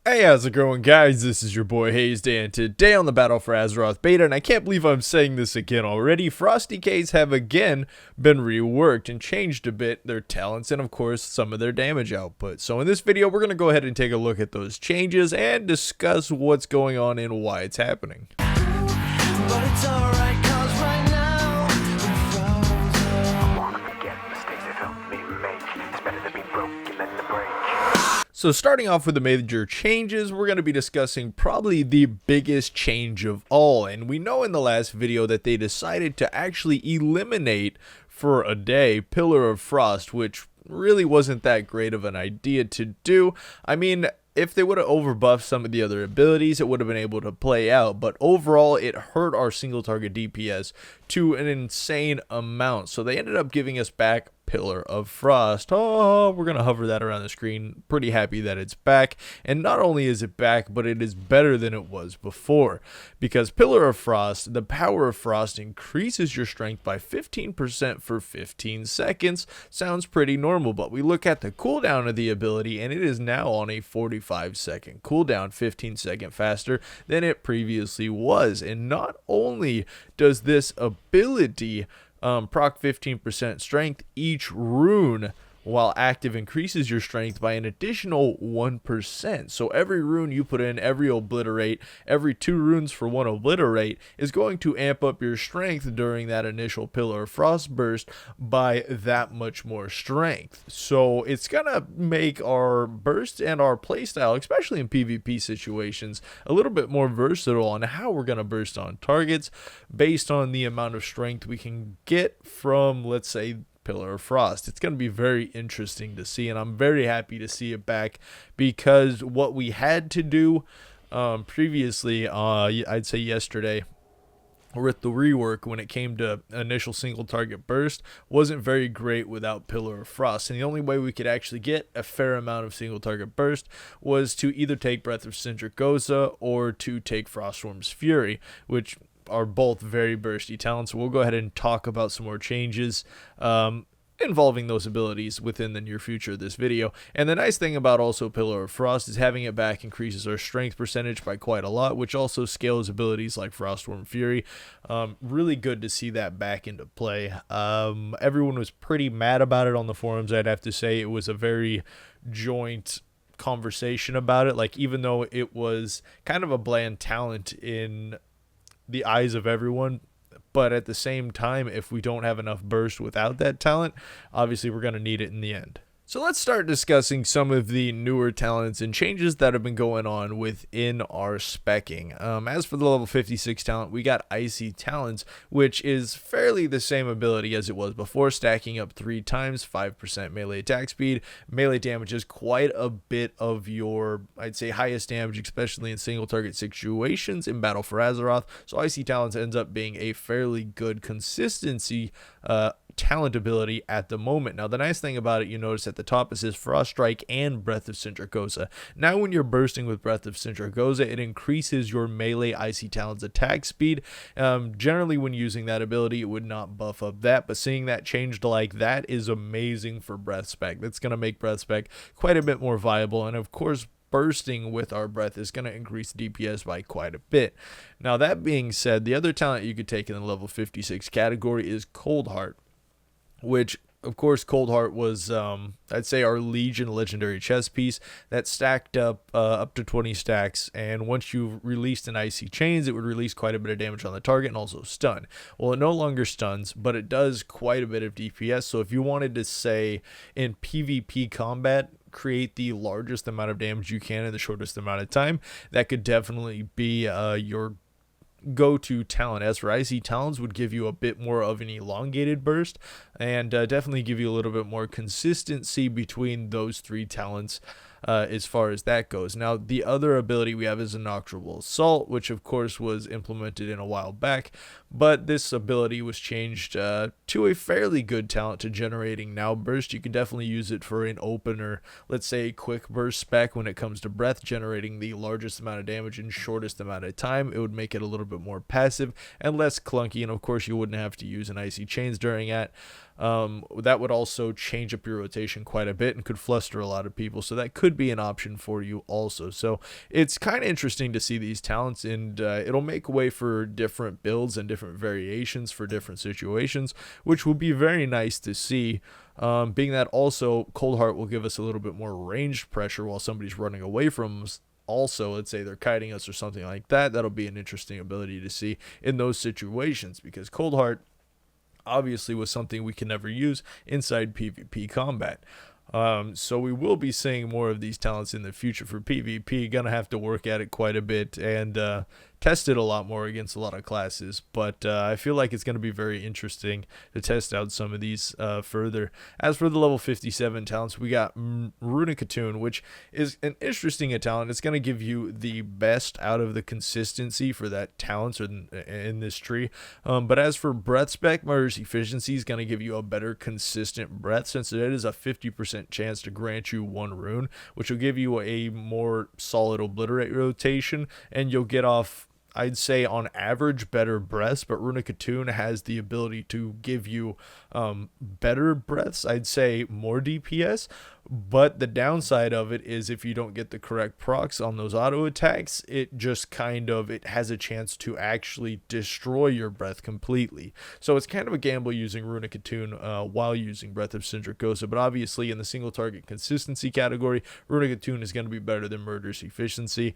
Hey, how's it going, guys? This is your boy Hazzed, and today on the Battle for Azeroth beta, and I can't believe I'm saying this again already, Frosty Ks have again been reworked and changed a bit their talents and of course some of their damage output. So in this video, we're going to go ahead and take a look at those changes and discuss what's going on and why it's happening. But it's alright, 'cause right now we're frozen. Wanna forget mistakes that helped me make. It's better to be broken than to break. So starting off with the major changes, we're going to be discussing probably the biggest change of all. And we know in the last video that they decided to actually eliminate for a day Pillar of Frost, which really wasn't that great of an idea to do. I mean, if they would have overbuffed some of the other abilities, it would have been able to play out. But overall, it hurt our single target DPS to an insane amount. So they ended up giving us back Pillar of Frost. Oh, we're going to hover that around the screen. Pretty happy that it's back. And not only is it back, but it is better than it was before. Because Pillar of Frost, the power of Frost increases your strength by 15% for 15 seconds. Sounds pretty normal, but we look at the cooldown of the ability and it is now on a 45-second cooldown, 15-second faster than it previously was. And not only does this ability proc 15% strength, each rune while active increases your strength by an additional 1%. So every rune you put in, every obliterate, every 2 runes for 1 obliterate is going to amp up your strength during that initial Pillar of Frost burst by that much more strength. So it's gonna make our burst and our playstyle, especially in PvP situations, a little bit more versatile on how we're gonna burst on targets based on the amount of strength we can get from, let's say, Pillar of Frost. It's going to be very interesting to see, and I'm very happy to see it back, because what we had to do previously, I'd say yesterday, with the rework when it came to initial single target burst, wasn't very great without Pillar of Frost. And the only way we could actually get a fair amount of single target burst was to either take Breath of Sindragosa or to take Froststorm's Fury, which are both very bursty talents. So we'll go ahead and talk about some more changes involving those abilities within the near future of this video. And the nice thing about also Pillar of Frost is having it back increases our strength percentage by quite a lot, which also scales abilities like Froststorm Fury. Really good to see that back into play. Everyone was pretty mad about it on the forums. I'd have to say it was a very joint conversation about it. Like, even though it was kind of a bland talent in the eyes of everyone, but at the same time, if we don't have enough burst without that talent, obviously we're going to need it in the end. So let's start discussing some of the newer talents and changes that have been going on within our speccing. As for the level 56 talent, we got Icy Talons, which is fairly the same ability as it was before, stacking up 3 times, 5% melee attack speed. Melee damage is quite a bit of your, I'd say, highest damage, especially in single target situations in Battle for Azeroth. So Icy Talons ends up being a fairly good consistency talent ability at the moment. Now, the nice thing about it, you notice at the top, it says Frost Strike and Breath of Sindragosa. Now, when you're bursting with Breath of Sindragosa, it increases your melee Icy Talons attack speed. Generally, when using that ability, it would not buff up that, but seeing that changed like that is amazing for Breath Spec. That's going to make Breath Spec quite a bit more viable, and of course, bursting with our breath is going to increase DPS by quite a bit. Now, that being said, the other talent you could take in the level 56 category is Cold Heart, which, of course, Cold Heart was, I'd say, our Legion legendary chess piece that stacked up to 20 stacks, and once you released an Icy Chains, it would release quite a bit of damage on the target and also stun. Well, it no longer stuns, but it does quite a bit of DPS, so if you wanted to, say, in PvP combat, create the largest amount of damage you can in the shortest amount of time, that could definitely be your go-to talent. As for Icy Talons, would give you a bit more of an elongated burst and definitely give you a little bit more consistency between those 3 talents as far as that goes. Now, the other ability we have is Inoctable Assault, which of course was implemented in a while back, but this ability was changed to a fairly good talent to generating now burst. You can definitely use it for an opener, let's say quick burst spec when it comes to breath, generating the largest amount of damage in shortest amount of time. It would make it a little bit more passive and less clunky, and of course you wouldn't have to use an Icy Chains during that. That would also change up your rotation quite a bit and could fluster a lot of people. So that could be an option for you also. So it's kind of interesting to see these talents, and it'll make way for different builds and different variations for different situations, which will be very nice to see. Being that also Cold Heart will give us a little bit more ranged pressure while somebody's running away from us. Also, let's say they're kiting us or something like that. That'll be an interesting ability to see in those situations, because Cold Heart obviously was something we can never use inside PvP combat. So we will be seeing more of these talents in the future for PvP. Gonna have to work at it quite a bit and test it a lot more against a lot of classes, but I feel like it's going to be very interesting to test out some of these further. As for the level 57 talents, we got Runic Attune, which is an interesting talent. It's going to give you the best out of the consistency for that talents in this tree. But as for breath spec, Murder's Efficiency is going to give you a better consistent breath, since it is a 50% chance to grant you one rune, which will give you a more solid obliterate rotation, and you'll get off, I'd say, on average, better breaths. But Runic Attune has the ability to give you better breaths, I'd say more DPS. But the downside of it is if you don't get the correct procs on those auto attacks, it just it has a chance to actually destroy your breath completely. So it's kind of a gamble using Runic Attune while using Breath of Syndricosa. But obviously in the single target consistency category, Runic Attune is going to be better than Murder's Efficiency,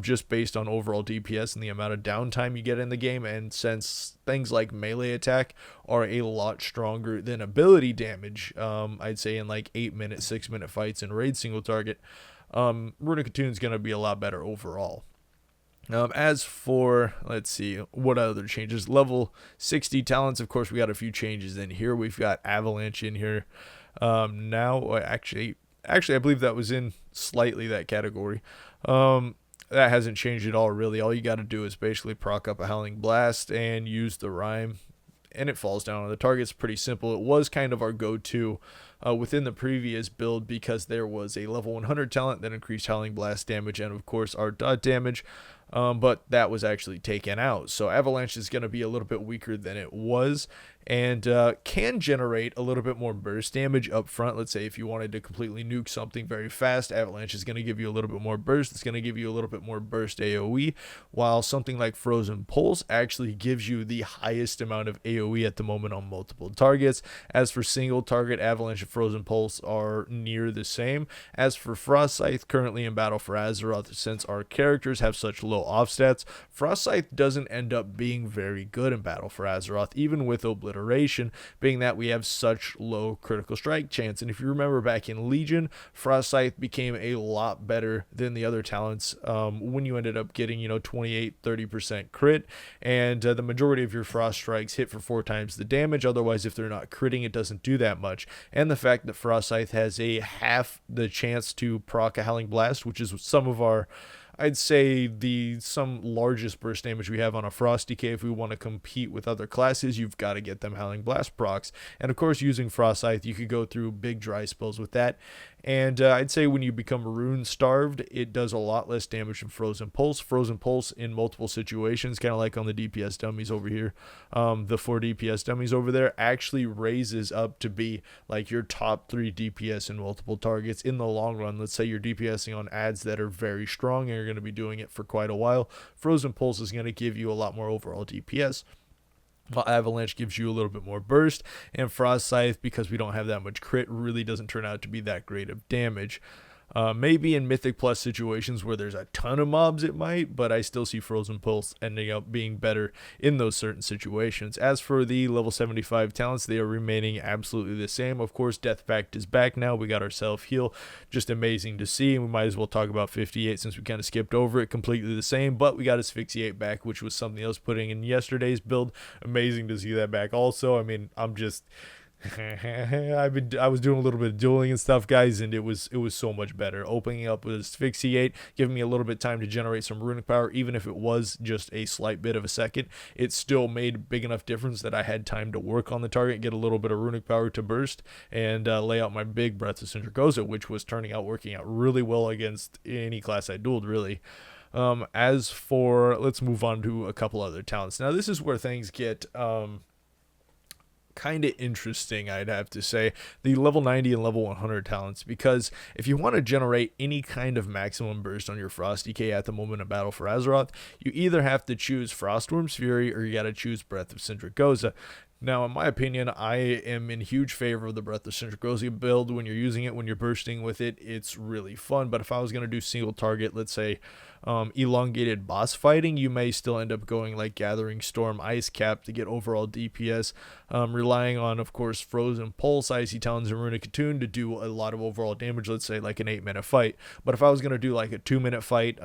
just based on overall DPS and the amount of downtime you get in the game. And since things like melee attack are a lot stronger than ability damage, I'd say in like 8-minute, 6-minute fights in raid single target, Runic Attune is going to be a lot better overall. As for, let's see, what other changes? Level 60 talents, of course, we got a few changes in here. We've got Avalanche in here. Now, actually, I believe that was in slightly that category. That hasn't changed at all, really. All you got to do is basically proc up a Howling Blast and use the Rhyme, and it falls down on the target. It's pretty simple. It was kind of our go-to within the previous build, because there was a level 100 talent that increased Howling Blast damage and, of course, our dot damage. But that was actually taken out. So Avalanche is going to be a little bit weaker than it was, and can generate a little bit more burst damage up front. Let's say if you wanted to completely nuke something very fast, Avalanche is going to give you a little bit more burst. It's going to give you a little bit more burst AoE, while something like Frozen Pulse actually gives you the highest amount of AoE at the moment on multiple targets. As for single target, Avalanche and Frozen Pulse are near the same. As for Frost Scythe, currently in battle for Azeroth, since our characters have such low off stats, Frost Scythe doesn't end up being very good in battle for Azeroth, even with obliteration, being that we have such low critical strike chance. And if you remember back in Legion, Frost Scythe became a lot better than the other talents when you ended up getting 28-30% crit, and the majority of your frost strikes hit for 4 times the damage. Otherwise, if they're not critting, it doesn't do that much. And the fact that Frost Scythe has a half the chance to proc a Howling Blast, which is some of our, I'd say, some largest burst damage we have on a Frost DK. If we want to compete with other classes, you've got to get them Howling Blast procs. And of course, using Frost Scythe, you could go through big dry spells with that. And I'd say when you become rune starved, it does a lot less damage than Frozen Pulse. Frozen Pulse in multiple situations, kind of like on the DPS dummies over here, the 4 DPS dummies over there, actually raises up to be like your top 3 DPS in multiple targets in the long run. Let's say you're DPSing on ads that are very strong and you're going to be doing it for quite a while. Frozen Pulse is going to give you a lot more overall DPS, while Avalanche gives you a little bit more burst, and Frost Scythe, because we don't have that much crit, really doesn't turn out to be that great of damage. Maybe in Mythic Plus situations where there's a ton of mobs it might, but I still see Frozen Pulse ending up being better in those certain situations. As for the level 75 talents, they are remaining absolutely the same. Of course, Death Pact is back now. We got our self-heal, just amazing to see, and we might as well talk about 58 since we kind of skipped over it. Completely the same, but we got Asphyxiate back, which was something else putting in yesterday's build. Amazing to see that back also. I mean, I'm just... I was doing a little bit of dueling and stuff, guys, and it was so much better. Opening up with Asphyxiate, giving me a little bit of time to generate some runic power, even if it was just a slight bit of a second. It still made a big enough difference that I had time to work on the target, get a little bit of runic power to burst, and lay out my big Breath of Syndricosa, which was working out really well against any class I dueled, really. As for, let's move on to a couple other talents. Now, this is where things get kind of interesting, I'd have to say, the level 90 and level 100 talents, because if you want to generate any kind of maximum burst on your Frost DK at the moment of Battle for Azeroth, you either have to choose Frostworm's Fury or you got to choose Breath of Sindragosa. Now, in my opinion, I am in huge favor of the Breath of Sindragosa build. When you're using it, when you're bursting with it, it's really fun. But if I was going to do single target, let's say elongated boss fighting, you may still end up going like Gathering Storm, Ice Cap to get overall DPS, relying on, of course, Frozen Pulse, Icy Talons, and Runic Attune to do a lot of overall damage, let's say like an 8-minute fight. But if I was going to do like a 2-minute fight,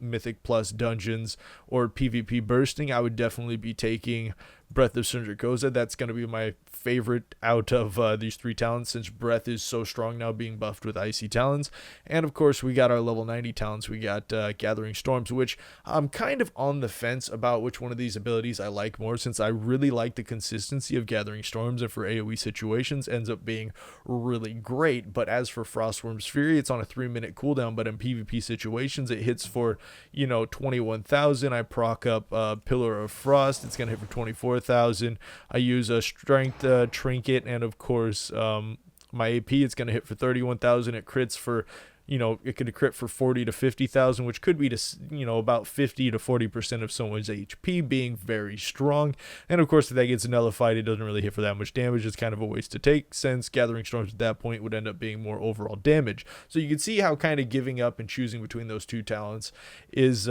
Mythic plus dungeons, or PvP bursting, I would definitely be taking Breath of Sindragosa. That's going to be my favorite out of these 3 talents, since Breath is so strong now, being buffed with Icy Talons. And of course, we got our level 90 talents. We got Gathering Storms, which I'm kind of on the fence about which one of these abilities I like more, since I really like the consistency of Gathering Storms, and for AoE situations ends up being really great. But as for Frostworm's Fury, it's on a 3-minute cooldown, but in PvP situations it hits for 21,000. I proc up Pillar of Frost, it's gonna hit for 24,000. I use a strength trinket, and of course my AP, it's gonna hit for 31,000. It crits for it could crit for 40 to 50,000, which could be to about 50 to 40% of someone's HP, being very strong. And of course, if that gets nullified, it doesn't really hit for that much damage. It's kind of a waste to take, since Gathering Storms at that point would end up being more overall damage. So you can see how kind of giving up and choosing between those 2 talents is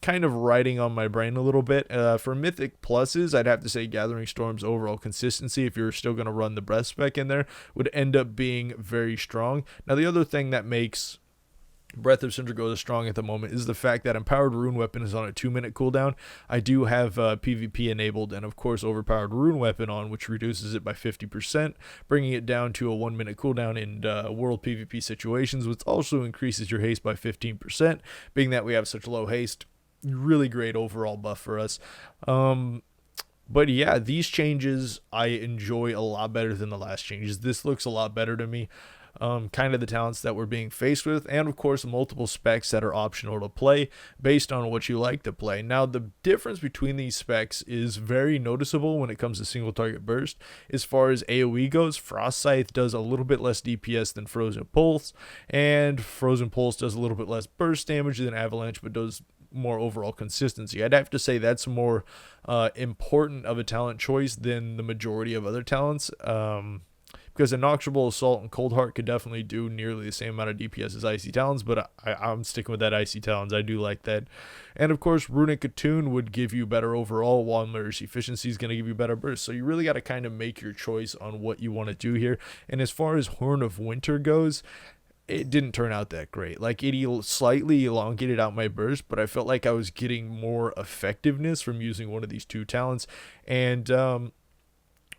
kind of riding on my brain a little bit. For Mythic pluses, I'd have to say Gathering Storm's overall consistency, if you're still going to run the breath spec in there, would end up being very strong. Now, the other thing that makes Breath of Sindragosa strong at the moment is the fact that Empowered Rune Weapon is on a 2-minute cooldown. I do have PvP enabled, and of course Overpowered Rune Weapon on, which reduces it by 50%, bringing it down to a 1-minute cooldown in world PvP situations, which also increases your haste by 15%. Being that we have such low haste, really great overall buff for us. But yeah, these changes I enjoy a lot better than the last changes. This looks a lot better to me. Kind of the talents that we're being faced with, and of course multiple specs that are optional to play based on what you like to play. Now, the difference between these specs is very noticeable when it comes to single target burst. As far as AoE goes, Frost Scythe does a little bit less DPS than Frozen Pulse, and Frozen Pulse does a little bit less burst damage than Avalanche, but does more overall consistency. I'd have to say that's more important of a talent choice than the majority of other talents, because Inexorable Assault and Cold Heart could definitely do nearly the same amount of DPS as Icy Talons, but I'm sticking with that Icy Talons. I do like that. And of course, Runic Attune would give you better overall, while Murderous Efficiency is going to give you better burst. So you really got to kind of make your choice on what you want to do here. And as far as Horn of Winter goes, it didn't turn out that great. Like, it slightly elongated out my burst, but I felt like I was getting more effectiveness from using one of these 2 talents, and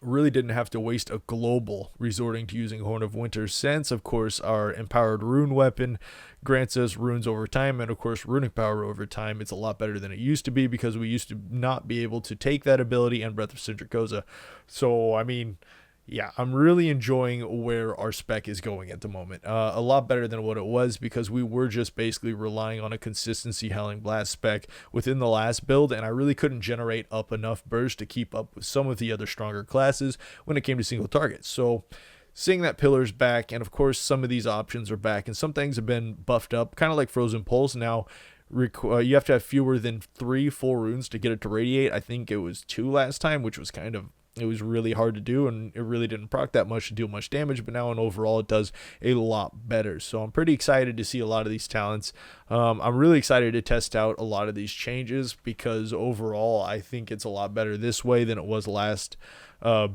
really didn't have to waste a global resorting to using Horn of Winter, since of course our Empowered Rune Weapon grants us runes over time, and of course runic power over time. It's a lot better than it used to be, because we used to not be able to take that ability and Breath of Sindragosa. So I mean, yeah, I'm really enjoying where our spec is going at the moment. A lot better than what it was, because we were just basically relying on a consistency Howling Blast spec within the last build, and I really couldn't generate up enough burst to keep up with some of the other stronger classes when it came to single targets. So seeing that Pillar's back, and of course some of these options are back, and some things have been buffed up, kind of like Frozen Pulse. Now you have to have fewer than 3 full runes to get it to radiate. I think it was 2 last time, which was it was really hard to do, and it really didn't proc that much to deal much damage, but now in overall it does a lot better. So I'm pretty excited to see a lot of these talents. I'm really excited to test out a lot of these changes, because overall I think it's a lot better this way than it was last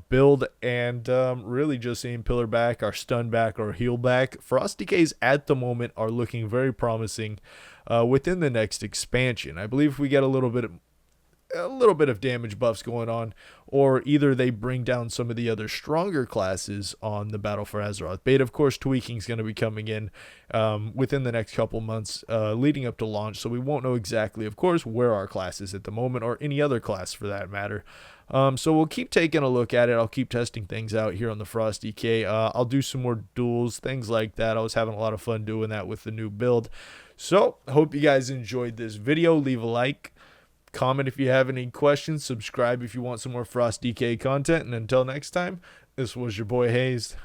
build. And really just seeing Pillar back, our stun back, our heal back. Frost DKs at the moment are looking very promising within the next expansion. I believe if we get a little bit of damage buffs going on, or either they bring down some of the other stronger classes on the Battle for Azeroth beta. Of course, tweaking is going to be coming in within the next couple months leading up to launch, so we won't know exactly, of course, where our class is at the moment, or any other class for that matter. So we'll keep taking a look at it. I'll keep testing things out here on the Frost DK. I'll do some more duels, things like that. I was having a lot of fun doing that with the new build. So I hope you guys enjoyed this video. Leave a like. Comment if you have any questions. Subscribe if you want some more Frost DK content. And until next time, this was your boy Hazzed.